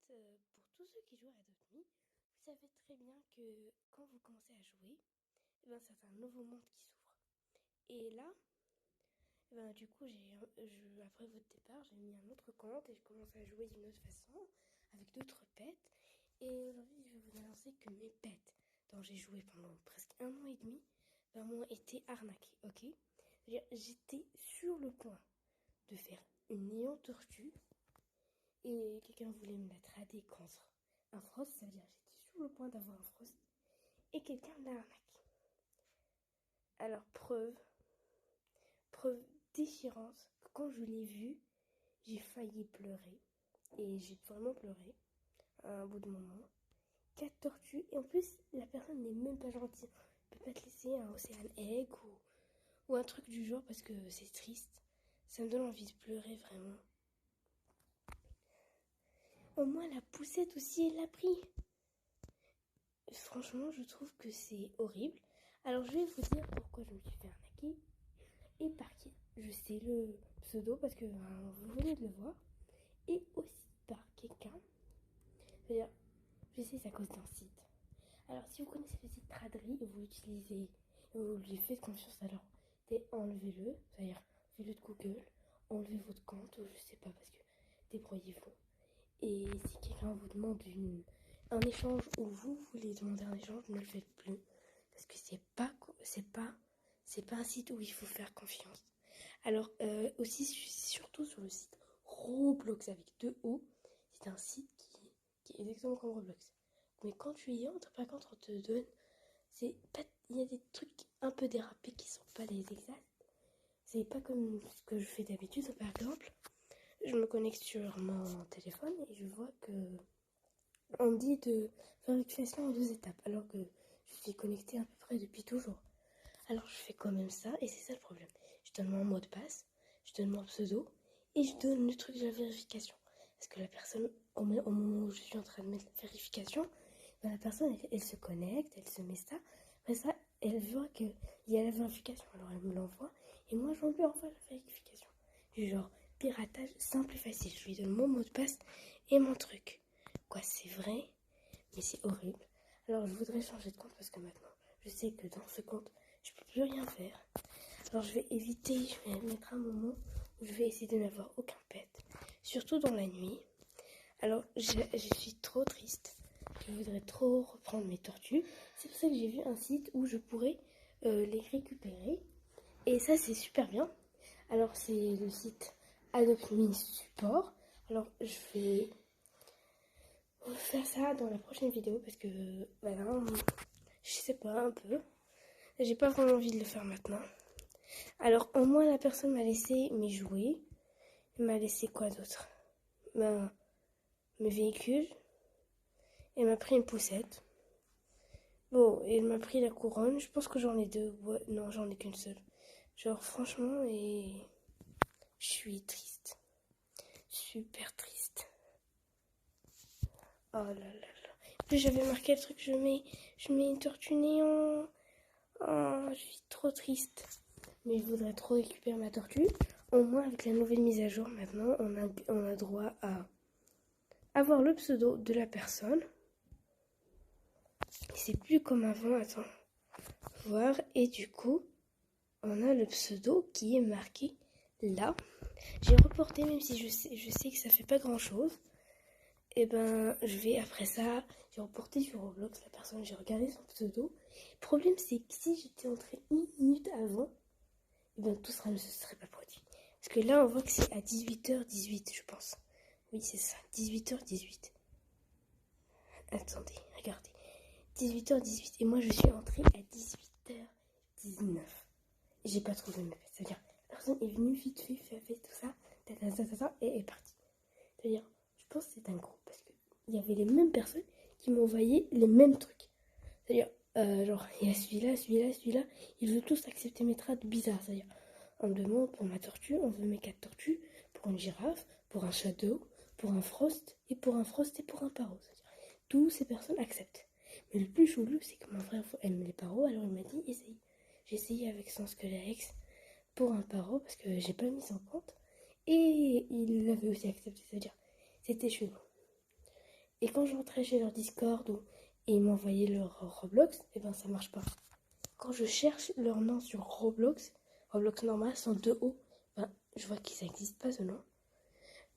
fait, pour tous ceux qui jouent à Dot'Me, vous savez très bien que quand vous commencez à jouer, c'est un nouveau monde qui s'ouvre. Et là, du coup, après votre départ, j'ai mis un autre compte et je commence à jouer d'une autre façon, avec d'autres pets. Et aujourd'hui, je vais vous annoncer que mes pets, dont j'ai joué pendant presque 1 an et demi, m'ont été arnaqués, ok? C'est-à-dire, j'étais sur le point de faire une néon tortue et quelqu'un voulait me la trader contre un frost, ça veut dire j'étais sur le point d'avoir un frost et quelqu'un l'a arnaqué. Alors preuve déchirante que quand je l'ai vu, j'ai failli pleurer et j'ai vraiment pleuré à un bout de moment. 4 tortues et en plus la personne n'est même pas gentille. On peut pas te laisser un Océan Egg ou un truc du genre parce que c'est triste. Ça me donne envie de pleurer vraiment. Au moins la poussette aussi elle l'a pris. Franchement, je trouve que c'est horrible. Alors, je vais vous dire pourquoi je me suis fait arnaquer et par qui. Je sais le pseudo parce que vous venez de le voir. Et aussi par quelqu'un. C'est-à-dire, je sais, c'est à cause d'un site. Alors, si vous connaissez le site Traderie et vous l'utilisez, et vous lui faites confiance, alors enlevez-le. C'est-à-dire, faites-le de Google, enlevez votre compte, ou je sais pas, parce que débrouillez-vous. Et si quelqu'un vous demande un échange ou vous voulez demander un échange, ne le faites plus. Parce que c'est pas un site où il faut faire confiance. Alors, aussi, surtout sur le site Roblox avec 2 O, c'est un site qui est exactement comme Roblox. Mais quand tu y entres, par contre, on te donne. Il y a des trucs un peu dérapés qui sont pas les exacts. C'est pas comme ce que je fais d'habitude, par exemple. Je me connecte sur mon téléphone et je vois que on me dit de faire vérification en 2 étapes, alors que je suis connectée à peu près depuis toujours. Alors je fais quand même ça et c'est ça le problème. Je donne mon mot de passe, je donne mon pseudo et je donne le truc de la vérification. Parce que la personne, au moment où je suis en train de mettre la vérification, la personne elle se connecte, elle se met ça. Après ça, elle voit qu'il y a la vérification, alors elle me l'envoie et moi je lui envoie la vérification. Du genre piratage simple et facile. Je lui donne mon mot de passe et mon truc. Quoi, c'est vrai, mais c'est horrible. Alors je voudrais changer de compte parce que maintenant, je sais que dans ce compte, je peux plus rien faire. Alors je vais mettre un moment où je vais essayer de n'avoir aucun pet. Surtout dans la nuit. Alors je suis trop triste. Je voudrais trop reprendre mes tortues. C'est pour ça que j'ai vu un site où je pourrais les récupérer. Et ça c'est super bien. Alors c'est le site Adopt Me Support. Alors je vais faire ça dans la prochaine vidéo parce que je sais pas un peu. J'ai pas vraiment envie de le faire maintenant. Alors au moins la personne m'a laissé mes jouets. Elle m'a laissé quoi d'autre? Mes véhicules. Elle m'a pris une poussette. Bon, et elle m'a pris la couronne. Je pense que j'en ai 2. Ouais, non, j'en ai qu'une seule. Genre franchement, et je suis triste. Super triste. Oh là là là. En plus j'avais marqué le truc, je mets une tortue néant. Oh, je suis trop triste. Mais je voudrais trop récupérer ma tortue. Au moins, avec la nouvelle mise à jour, maintenant, on a droit à avoir le pseudo de la personne. C'est plus comme avant, attends. Voir. Et du coup, on a le pseudo qui est marqué là. J'ai reporté, même si je sais que ça fait pas grand chose. Et je vais après ça, j'ai reporté sur Roblox la personne, j'ai regardé son pseudo. Le problème, c'est que si j'étais entrée 1 minute avant, tout ne se serait pas produit. Parce que là, on voit que c'est à 18h18, je pense. Oui, c'est ça, 18h18. Attendez, regardez. 18h18. Et moi, je suis entrée à 18h19. J'ai pas trouvé mes pets. C'est-à-dire, la personne est venue vite fait tout ça, et est partie. C'est-à-dire, je pense que c'est un groupe parce que il y avait les mêmes personnes qui m'envoyaient les mêmes trucs. C'est-à-dire, genre, il y a celui-là, ils veulent tous accepter mes trades bizarres. C'est-à-dire, on me demande pour ma tortue, on veut mes 4 tortues, pour une girafe, pour un shadow, pour un frost, et pour un paro. C'est-à-dire, toutes ces personnes acceptent. Mais le plus chelou, c'est que mon frère aime les paros, alors il m'a dit, essaye. J'ai essayé avec son Squelex pour un paro, parce que j'ai pas mis son compte, et il l'avait aussi accepté, c'est-à-dire, c'était chelou. Et quand je rentrais chez leur Discord et ils m'envoyaient leur Roblox, et ben ça marche pas. Quand je cherche leur nom sur Roblox, Roblox normal sans deux O, ben, je vois qu'ils n'existent pas ce nom.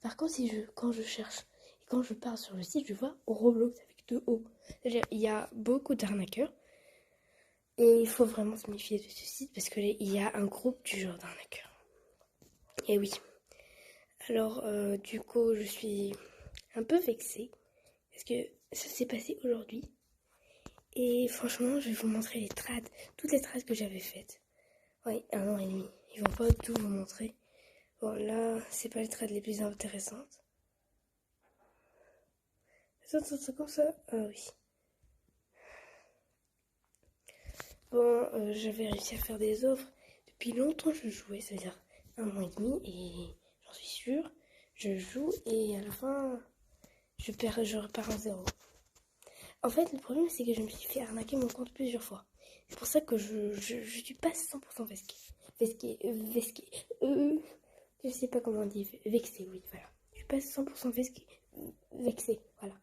Par contre, quand je cherche et quand je pars sur le site, je vois Roblox avec deux O. C'est-à-dire, il y a beaucoup d'arnaqueurs et il faut vraiment se méfier de ce site parce qu'il y a un groupe du genre d'arnaqueurs. Et oui. Alors, du coup, je suis un peu vexée parce que ça s'est passé aujourd'hui. Et franchement, je vais vous montrer les trades, toutes les trades que j'avais faites. Oui, 1 an et demi. Ils vont pas tout vous montrer. Bon, là, c'est pas les trades les plus intéressantes. C'est comme ça. Ah oui. Bon, j'avais réussi à faire des offres. Depuis longtemps, je jouais, c'est-à-dire 1 mois et demi, et j'en suis sûre. Je joue et à la fin, je repars à zéro. En fait, le problème, c'est que je me suis fait arnaquer mon compte plusieurs fois. C'est pour ça que je suis pas 100% vesquée. Vesquée. Je sais pas comment on dit. Vexée, oui, voilà. Je suis pas 100% vesquée. Vexée, voilà.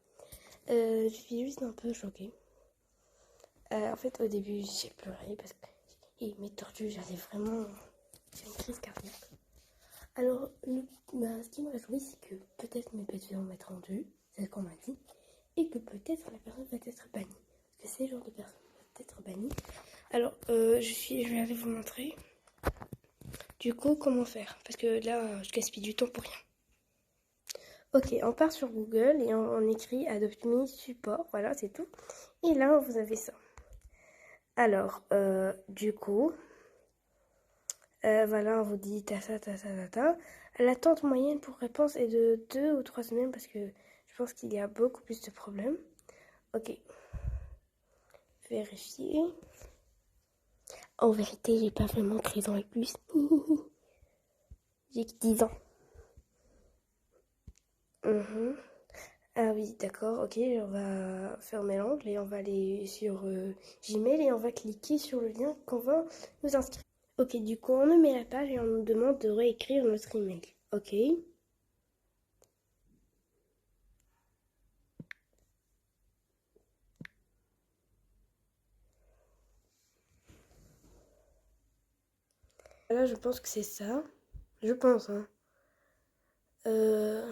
Je suis juste un peu choquée. En fait, au début, j'ai pleuré parce que mes tortues, j'avais vraiment une crise cardiaque. Alors, ce qui me réjouit, c'est que peut-être mes bêtes vont être rendues, c'est ce qu'on m'a dit, et que peut-être la personne va être bannie. Parce que c'est le genre de personne va être bannie. Alors, je vais aller vous montrer. Du coup, comment faire? Parce que là, je gaspille du temps pour rien. Ok, on part sur Google et on écrit Adopt Me Support, voilà, c'est tout. Et là, vous avez ça. Alors, du coup, voilà, on vous dit ta. L'attente moyenne pour réponse est de 2 ou 3 semaines parce que je pense qu'il y a beaucoup plus de problèmes. Ok. Vérifier. En vérité, j'ai pas vraiment 13 ans et plus. J'ai que 10 ans. Ah oui, d'accord, ok, on va fermer l'angle et on va aller sur Gmail et on va cliquer sur le lien qu'on va nous inscrire. Ok, du coup, on nous met la page et on nous demande de réécrire notre email. Ok. Là, je pense que c'est ça. Je pense, hein. Euh,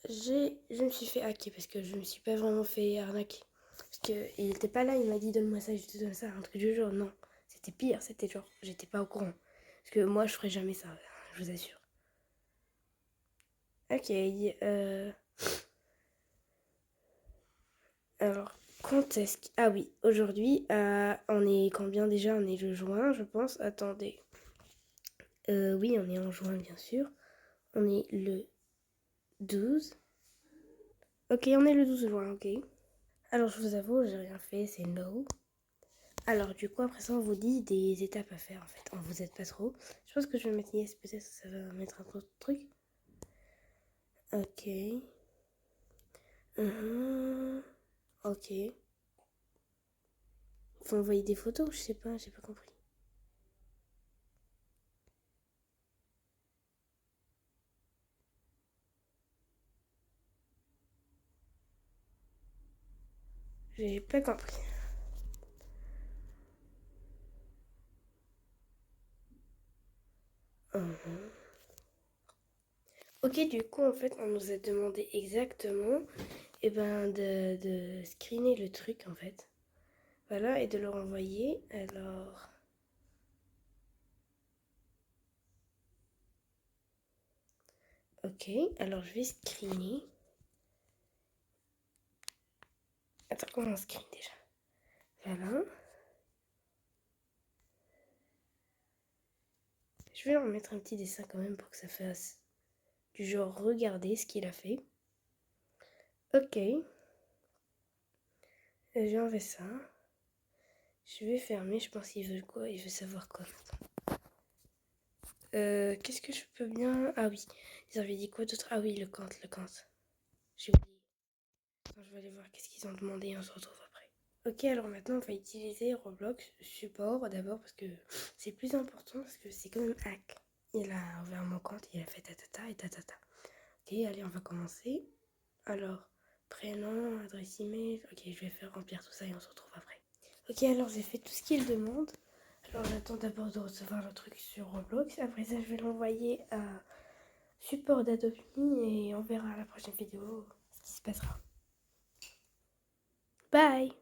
je me suis fait hacker parce que je me suis pas vraiment fait arnaquer. Parce qu'il était pas là, il m'a dit donne-moi ça, je te donne ça, un truc du genre. Non, c'était pire, c'était genre, j'étais pas au courant. Parce que moi, je ferais jamais ça, je vous assure. Ok, alors, quand est-ce que... Ah oui, aujourd'hui, on est combien déjà? On est le juin, je pense. Attendez. Oui, on est en juin, bien sûr. On est le 12. Ok, on est le 12 juin, ok. Alors, je vous avoue, j'ai rien fait, c'est no. Alors, du coup, après ça, on vous dit des étapes à faire, en fait. On vous aide pas trop. Je pense que je vais mettre yes, peut-être ça va mettre un autre truc. Ok. Ok. Faut envoyer des photos, je sais pas, j'ai pas compris. J'ai pas compris. Ok, du coup, en fait, on nous a demandé exactement de screener le truc, en fait. Voilà, et de le renvoyer. Alors... Ok, alors je vais screener. Attends, comment on screen déjà? Voilà. Je vais leur mettre un petit dessin quand même pour que ça fasse du genre regarder ce qu'il a fait. Ok. J'ai enlevé ça. Je vais fermer, je pense qu'il veut quoi? Il veut savoir quoi maintenant. Qu'est-ce que je peux bien... Ah oui, ils avaient dit quoi d'autre? Ah oui, le compte. J'ai oublié. Attends, je vais aller voir qu'est-ce qu'ils ont demandé et on se retrouve après. Ok, alors maintenant on va utiliser Roblox support d'abord parce que c'est plus important parce que c'est quand même hack. Il a ouvert mon compte, il a fait tatata et tatata. Ok, allez, on va commencer. Alors, prénom, adresse email. Ok, je vais faire remplir tout ça et on se retrouve après. Ok, alors j'ai fait tout ce qu'il demande. Alors j'attends d'abord de recevoir le truc sur Roblox. Après ça, je vais l'envoyer à support d'Adobe Me et on verra à la prochaine vidéo ce qui se passera. Bye!